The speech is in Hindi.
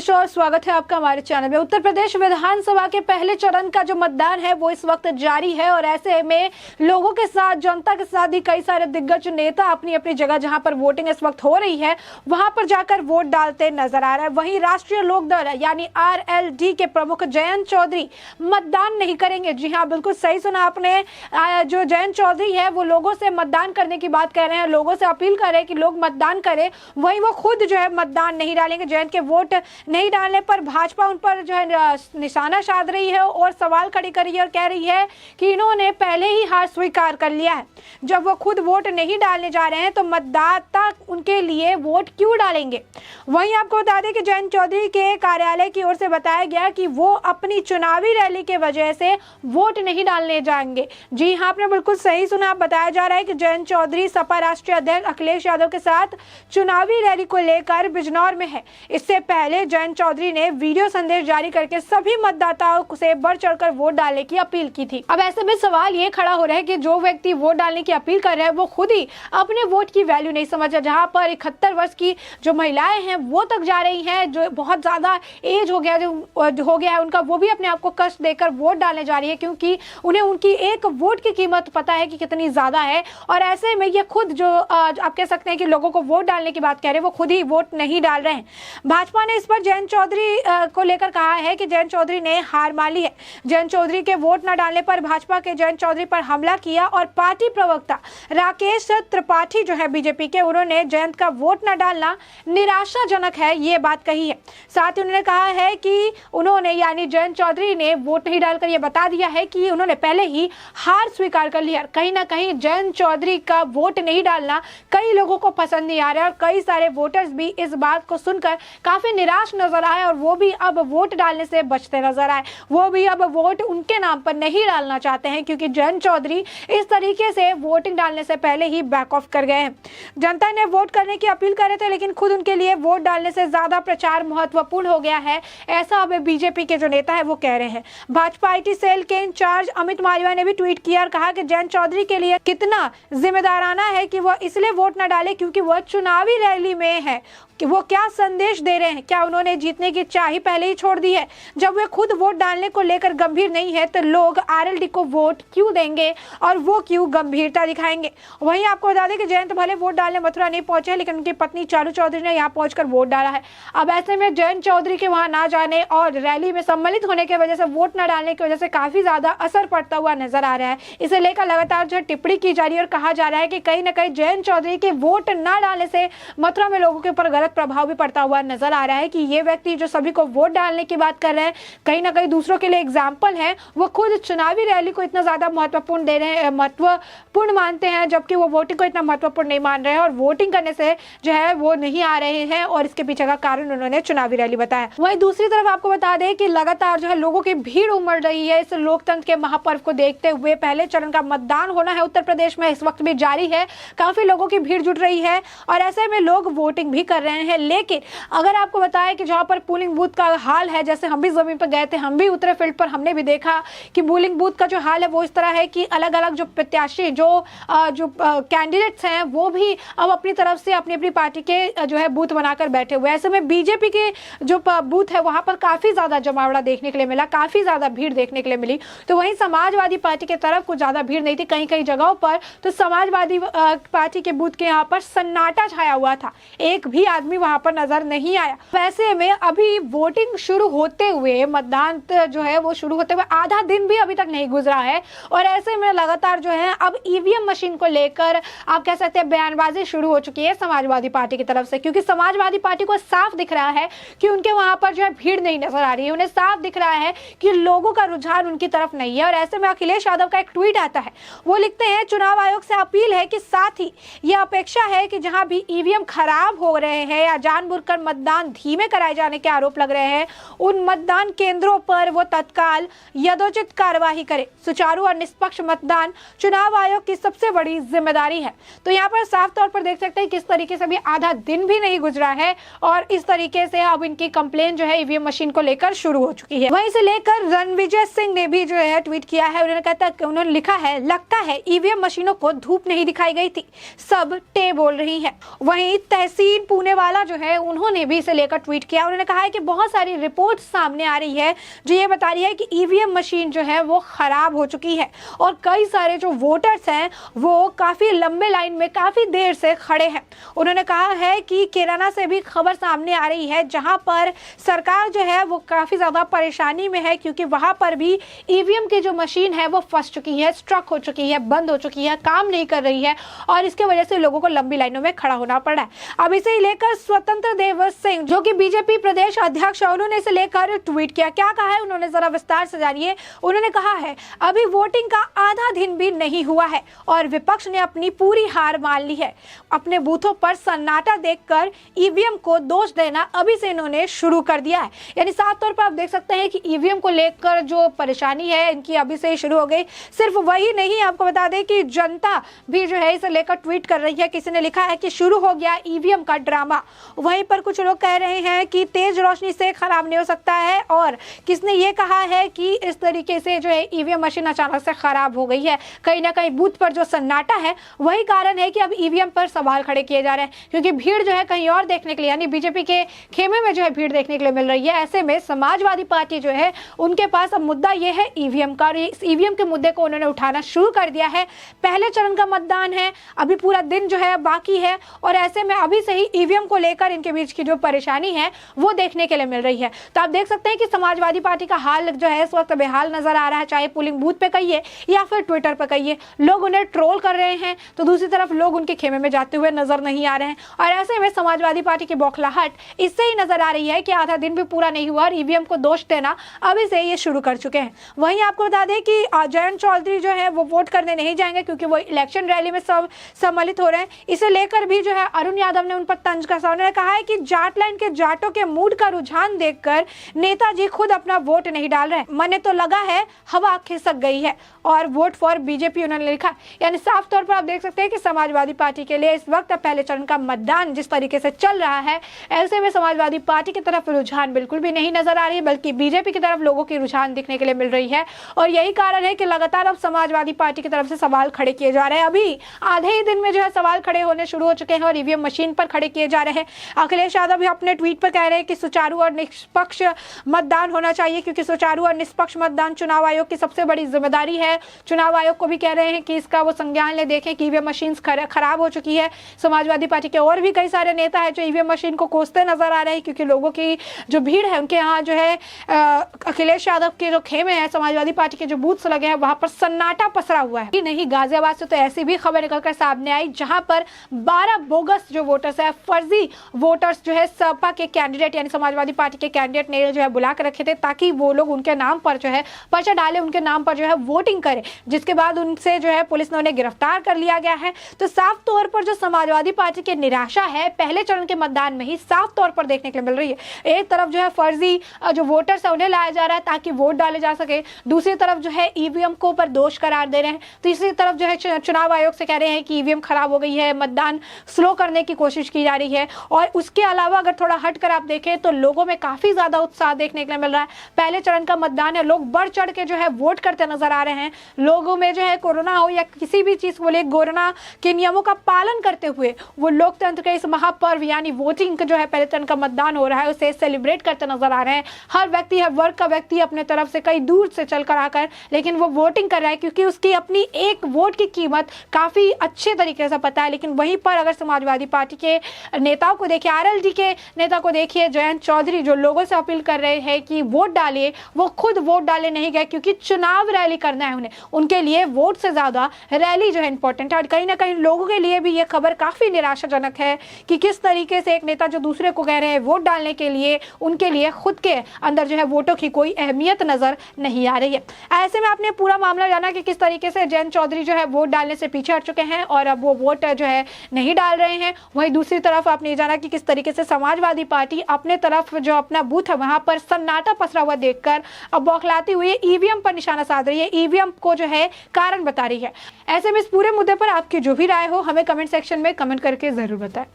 नमस्कार, स्वागत है आपका हमारे चैनल में। उत्तर प्रदेश विधानसभा के पहले चरण का जो मतदान है वो इस वक्त जारी है और ऐसे में लोगों के साथ, जनता के साथ ही कई सारे दिग्गज नेता अपनी अपनी जगह जहां पर वोटिंग इस वक्त हो रही है वहां पर जाकर वोट डालते नजर आ रहा है। वहीं राष्ट्रीय लोकदल यानी RLD के प्रमुख जयंत चौधरी मतदान नहीं करेंगे। जी हाँ, बिल्कुल सही सुना आपने। जो जयंत चौधरी है वो लोगों से मतदान करने की बात कर रहे हैं, लोगों से अपील कर रहे हैं कि लोग मतदान करें। वहीं वो खुद जो है मतदान नहीं डालेंगे। जयंत के वोट नहीं डालने पर भाजपा उन पर जो है निशाना साध रही है और सवाल खड़ी कर रही है और कह रही है कि इन्होंने पहले ही हार स्वीकार कर लिया है। जब वो खुद वोट नहीं डालने जा रहे हैं तो मतदाता उनके लिए वोट क्यों डालेंगे। वहीं आपको बता दें कि जयंत चौधरी के कार्यालय की ओर से बताया गया कि वो अपनी चुनावी रैली के वजह से वोट नहीं डालने जाएंगे। जी हाँ, आपने बिल्कुल सही सुना। बताया जा रहा है कि जयंत चौधरी सपा राष्ट्रीय अध्यक्ष अखिलेश यादव के साथ चुनावी रैली को लेकर बिजनौर में है। इससे पहले जयंत चौधरी ने वीडियो संदेश जारी करके सभी मतदाताओं से बढ़ चढ़कर वोट डालने की अपील की थी। अब ऐसे में सवाल ये खड़ा हो रहा है कि जो व्यक्ति वोट डालने की अपील कर रहे हैं वो खुद ही अपने वोट की वैल्यू नहीं समझ रहे। जहां पर 71 वर्ष की जो महिलाएं हैं वो तक जा रही हैं, जो बहुत ज्यादा एज हो गया है उनका, वो भी अपने आप को कष्ट देकर वोट डालने जा रही है क्योंकि उन्हें उनकी एक वोट की कीमत पता है कि कितनी ज्यादा है। और ऐसे में ये खुद जो आप कह सकते हैं कि लोगों को वोट डालने की बात कह रहे हैं वो खुद ही वोट नहीं डाल रहे हैं। भाजपा ने इस पर जयंत चौधरी को लेकर कहा है कि जयंत चौधरी ने हार मान ली है। जयंत चौधरी के वोट न डालने पर भाजपा के जयंत चौधरी पर हमला किया और पार्टी प्रवक्ता राकेश त्रिपाठी जो है बीजेपी के, उन्होंने जयंत का वोट न डालना निराशाजनक है ये बात कही है। साथ ही उन्होंने कहा है कि उन्होंने यानी जयंत चौधरी ने वोट नहीं डालकर ये बता दिया है कि उन्होंने पहले ही हार स्वीकार कर लिया। कहीं ना कहीं जयंत चौधरी का वोट नहीं डालना कई लोगों को पसंद नहीं आ रहा है और कई सारे वोटर्स भी इस बात को सुनकर काफी निराश नजर आए और वो भी अब वोट डालने से बचते नजर आए। वो भी अब वोट उनके नाम पर नहीं डालना चाहते हैं क्योंकि जयंत चौधरी इस तरीके से वोटिंग डालने से पहले ही बैक ऑफ कर गए हैं। जनता ने वोट करने की अपील कर रहे थे लेकिन खुद उनके लिए वोट डालने से ज्यादा प्रचार महत्वपूर्ण हो गया है, ऐसा अब बीजेपी के जो नेता है वो कह रहे हैं। भाजपा IT सेल के इंचार्ज अमित मालवीय ने भी ट्वीट किया और कहा कि जयंत चौधरी के लिए कितना जिम्मेदाराना है कि वो इसलिए वोट न डाले क्योंकि वह चुनावी रैली में है। कि वो क्या संदेश दे रहे हैं, क्या उन्होंने जीतने की चाह ही पहले ही छोड़ दी है। जब वे खुद वोट डालने को लेकर गंभीर नहीं है तो लोग RLD को वोट क्यों देंगे और वो क्यों गंभीरता दिखाएंगे। वहीं आपको बता दें कि जयंत भले वोट डालने मथुरा नहीं पहुंचे लेकिन उनकी पत्नी चारू चौधरी ने यहाँ पहुंचकर वोट डाला है। अब ऐसे में जयंत चौधरी के वहां ना जाने और रैली में सम्मिलित होने की वजह से वोट न डालने की वजह से काफी ज्यादा असर पड़ता हुआ नजर आ रहा है। इसे लेकर लगातार जो टिप्पणी की जा रही है और कहा जा रहा है कि कहीं ना कहीं जयंत चौधरी के वोट न डालने से मथुरा में लोगों के ऊपर गलत प्रभाव भी पड़ता हुआ नजर आ रहा है कि ये व्यक्ति जो सभी को वोट डालने की बात कर रहे हैं कहीं ना कहीं दूसरों के लिए एग्जाम्पल है। वो खुद चुनावी रैली को इतना ज्यादा महत्वपूर्ण दे रहे हैं, महत्वपूर्ण मानते हैं, जबकि वो वोटिंग को इतना महत्वपूर्ण नहीं मान रहे हैं और वोटिंग करने से जो है वो नहीं आ रहे हैं और इसके पीछे का कारण उन्होंने चुनावी रैली बताया। वहीं दूसरी तरफ आपको बता दें कि लगातार जो है लोगों की भीड़ उमड़ रही है इस लोकतंत्र के महापर्व को देखते हुए। पहले चरण का मतदान होना है उत्तर प्रदेश में, इस वक्त भी जारी है। काफी लोगों की भीड़ जुट रही है और ऐसे में लोग वोटिंग भी कर रहे हैं। लेकिन अगर आपको बताया कि जहां पर पोलिंग बूथ का हाल है, जैसे हम भी जमीन पर गए थे, हम भी उतरे फील्ड पर, हमने भी देखा कि पोलिंग बूथ का जो हाल है वो इस तरह है कि अलग अलग जो प्रत्याशी जो कैंडिडेट्स हैं वो भी अब अपनी तरफ से अपनी अपनी पार्टी के जो है बूथ बनाकर बैठे हुए। ऐसे में बीजेपी के जो बूथ है वहां पर काफी ज्यादा जमावड़ा देखने के लिए मिला, काफी ज्यादा भीड़ देखने के लिए मिली। तो वहीं समाजवादी पार्टी की तरफ कुछ ज्यादा भीड़ नहीं थी। कहीं कहीं जगहों पर तो समाजवादी पार्टी के बूथ के यहाँ पर सन्नाटा छाया हुआ था, एक भी आदमी वहां पर नजर नहीं आया। वैसे में अभी वोटिंग शुरू होते हुए, मतदान जो है वो शुरू होते हुए आधा दिन भी अभी तक नहीं गुजरा है और ऐसे में लगातार जो है अब EVM मशीन को लेकर आप कह सकते हैं बयानबाजी शुरू हो चुकी है समाजवादी पार्टी की तरफ से, क्योंकि समाजवादी पार्टी को साफ दिख रहा है कि उनके वहां पर जो है भीड़ नहीं नजर आ रही है। उन्हें साफ दिख रहा है कि लोगों का रुझान उनकी तरफ नहीं है और ऐसे में अखिलेश यादव का एक ट्वीट आता है, वो लिखते हैं चुनाव आयोग से अपील है कि साथ ही यह अपेक्षा है कि जहां भी EVM खराब हो रहे हैं या जानबूझकर मतदान धीमे कराए जाने के आरोप लग रहे हैं उन मतदान केंद्रों पर वो तत्काल यथोचित कार्यवाही करे। सुचारू और निष्पक्ष मतदान चुनाव आयोग की सबसे बड़ी जिम्मेदारी है। तो यहाँ पर साफ तौर पर देख सकते हैं किस तरीके से भी आधा दिन भी नहीं गुजरा है और इस तरीके से अब इनकी कंप्लेन जो है EVM मशीन को लेकर शुरू हो चुकी है। वहीं से लेकर रणविजय सिंह ने भी जो है ट्वीट किया है। उन्होंने लिखा है, लगता है EVM मशीनों को धूप नहीं दिखाई गई थी, सब टे बोल रही है। वहीं तहसीन पुणे सुरजेवाला जो है उन्होंने भी इसे लेकर ट्वीट किया। उन्होंने कहा है कि बहुत सारी रिपोर्ट सामने आ रही है जो ये बता रही है कि ईवीएम मशीन जो है वो खराब हो चुकी है और कई सारे जो वोटर्स हैं वो काफी लंबे लाइन में काफी देर से खड़े हैं। उन्होंने कहा है कि कैराना से भी खबर सामने आ रही है जहां पर सरकार जो है वो काफी ज्यादा परेशानी में है क्योंकि वहां पर भी ईवीएम की जो मशीन है वो फंस चुकी है, स्ट्रक हो चुकी है, बंद हो चुकी है, काम नहीं कर रही है और इसके वजह से लोगों को लंबी लाइनों में खड़ा होना पड़ा है। अब इसे लेकर स्वतंत्र देव सिंह जो कि बीजेपी प्रदेश अध्यक्ष है उन्होंने इसे लेकर ट्वीट किया। क्या कहा है उन्होंने, जरा विस्तार से जानिए। उन्होंने कहा है अभी वोटिंग का आधा दिन भी नहीं हुआ है और विपक्ष ने अपनी पूरी हार मान ली है। अपने बूथों पर सन्नाटा देखकर ईवीएम को दोष देना अभी से इन्होंने शुरू कर दिया है। यानी साफ तौर पर आप देख सकते हैं कि ईवीएम को लेकर जो परेशानी है इनकी अभी से ही शुरू हो गई। सिर्फ वही नहीं, आपको बता दें कि जनता भी जो है इसे लेकर ट्वीट कर रही है। किसी ने लिखा है कि शुरू हो गया ईवीएम का ड्रामा। वहीं पर कुछ लोग कह रहे हैं कि तेज रोशनी से खराब नहीं हो सकता है और किसने ये कहा है कि इस तरीके से जो है ईवीएम मशीन अचानक से खराब हो गई है। कहीं ना कहीं बूथ पर जो सन्नाटा है वही कारण है कि अब ईवीएम पर सवाल खड़े किए जा रहे हैं क्योंकि भीड़ जो है कहीं और देखने के लिए यानी बीजेपी के खेमे में जो है भीड़ देखने के लिए मिल रही है। ऐसे में समाजवादी पार्टी जो है उनके पास अब मुद्दा ये है ईवीएम का और इस ईवीएम के मुद्दे को उन्होंने उठाना शुरू कर दिया है। पहले चरण का मतदान है, अभी पूरा दिन जो है बाकी है और ऐसे में अभी से ही ईवीएम को लेकर इनके बीच की जो परेशानी है वो देखने के लिए मिल रही है। तो आप देख सकते हैं कि समाजवादी पार्टी का हाल जो है इस वक्त बेहाल नजर आ रहा है, चाहे पोलिंग बूथ पे कहिए या फिर ट्विटर पे कहिए। लोग उन्हें ट्रोल कर रहे हैं तो दूसरी तरफ लोग उनके खेमे में जाते हुए नजर नहीं आ रहे हैं और ऐसे में समाजवादी पार्टी की बौखलाहट इससे ही नजर आ रही है कि आधा दिन भी पूरा नहीं हुआ और ईवीएम को दोष देना अभी से ये शुरू कर चुके हैं। वहीं आपको बता दें कि जयंत चौधरी जो है वो वोट करने नहीं जाएंगे क्योंकि वो इलेक्शन रैली में सम्मिलित हो रहे हैं। इसे लेकर भी जो है अरुण यादव ने उन पर तंज कसा। उन्होंने कहा है कि जाट लाइन के जाटों के मूड का रुझान देखकर नेताजी खुद अपना वोट नहीं डाल रहे, मने तो लगा है हवा खिसक गई है और वोट फॉर बीजेपी उन्होंने लिखा। यानी साफ तौर पर आप देख सकते हैं कि समाजवादी पार्टी के लिए इस वक्त पहले चरण का मतदान जिस तरीके से चल रहा है ऐसे में समाजवादी पार्टी की तरफ रुझान बिल्कुल भी नहीं नजर आ रही बल्कि बीजेपी की तरफ लोगों की रुझान दिखने के लिए मिल रही है और यही कारण है कि लगातार अब समाजवादी पार्टी की तरफ से सवाल खड़े किए जा रहे हैं। अभी आधे ही दिन में जो है सवाल खड़े होने शुरू हो चुके हैं और ईवीएम मशीन पर खड़े किए जा रहे हैं। अखिलेश यादव भी अपने ट्वीट पर कह रहे हैं कि सुचारू और निष्पक्ष मतदान होना चाहिए क्योंकि सुचारू और निष्पक्ष मतदान चुनाव आयोग की सबसे बड़ी जिम्मेदारी है। चुनाव आयोग को भी कह रहे हैं कि इसका वो संज्ञान ले, देखें कि ईवीएम मशीन खराब हो चुकी है। समाजवादी पार्टी के और भी कई सारे नेता है जो ईवीएम मशीन को कोसते नजर आ रहे हैं क्योंकि लोगों की जो भीड़ है उनके यहाँ जो है अखिलेश यादव के जो खेमे हैं समाजवादी पार्टी के जो बूथ्स लगे हैं वहां पर सन्नाटा पसरा हुआ है। नहीं, गाजियाबाद से तो ऐसी भी खबर निकलकर सामने आई जहां पर 12 बोगस जो वोटर्स है, फर्जी वोटर्स जो है सपा के कैंडिडेट यानी समाजवादी पार्टी के कैंडिडेट ने जो है बुला कर रखे थे ताकि वो लोग उनके नाम पर जो है पर्चा डाले, उनके नाम पर जो है वोटिंग करे, जिसके बाद उनसे जो है पुलिस ने उन्हें गिरफ्तार कर लिया गया है। तो साफ तौर पर जो समाजवादी पार्टी की निराशा है पहले चरण के मतदान में ही साफ तौर पर देखने के लिए मिल रही है। एक तरफ जो है फर्जी जो वोटर्स है उन्हें लाया जा रहा है ताकि वोट डाले जा सके, दूसरी तरफ जो है ईवीएम को पर दोष करार दे रहे हैं, तीसरी तरफ जो है चुनाव आयोग से कह रहे हैं कि ईवीएम खराब हो गई है, मतदान स्लो करने की कोशिश की जा रही है। और उसके अलावा अगर थोड़ा हटकर आप देखें तो लोगों में काफी ज्यादा उत्साह देखने के लिए मिल रहा है। पहले चरण का मतदान है, लोग बढ़ चढ़ के जो है वोट करते नजर आ रहे हैं। लोगों में जो है कोरोना हो या किसी भी चीज को लेकर कोरोना के नियमों का पालन करते हुए वो लोकतंत्र के इस महापर्व यानी वोटिंग जो है पहले चरण का मतदान हो रहा है उसे सेलिब्रेट करते नजर आ रहे हैं। हर व्यक्ति, हर वर्ग का व्यक्ति अपने तरफ से कई दूर से चलकर आकर लेकिन वो वोटिंग कर रहा है क्योंकि उसकी अपनी एक वोट की कीमत काफी अच्छे तरीके से पता है। लेकिन वहीं पर अगर समाजवादी पार्टी के नेताओं को देखिए, आरएलडी के नेता को देखिए जयंत चौधरी जो लोगों से अपील कर रहे हैं कि वोट डालिए, वो खुद वोट डालने नहीं गए क्योंकि चुनाव रैली करना है उन्हें। उनके लिए वोट से ज्यादा रैली जो है इंपॉर्टेंट है और कहीं ना कहीं लोगों के लिए भी ये खबर काफी निराशाजनक है कि किस तरीके से एक नेता जो दूसरे को कह रहे हैं वोट डालने के लिए, उनके लिए खुद के अंदर जो है वोटों की कोई अहमियत नजर नहीं आ रही है। ऐसे में आपने पूरा मामला जाना कि किस तरीके से जयंत चौधरी जो है वोट डालने से पीछे हट चुके हैं और अब वो वोट जो है नहीं डाल रहे हैं। वहीं दूसरी तरफ आपने जाना कि किस तरीके से समाजवादी पार्टी अपने तरफ जो अपना बूथ है वहां पर सन्नाटा पसरा हुआ देखकर अब बौखलाती हुई ईवीएम पर निशाना साध रही है, ईवीएम को जो है कारण बता रही है। ऐसे में इस पूरे मुद्दे पर आपकी जो भी राय हो हमें कमेंट सेक्शन में कमेंट करके जरूर बताएं।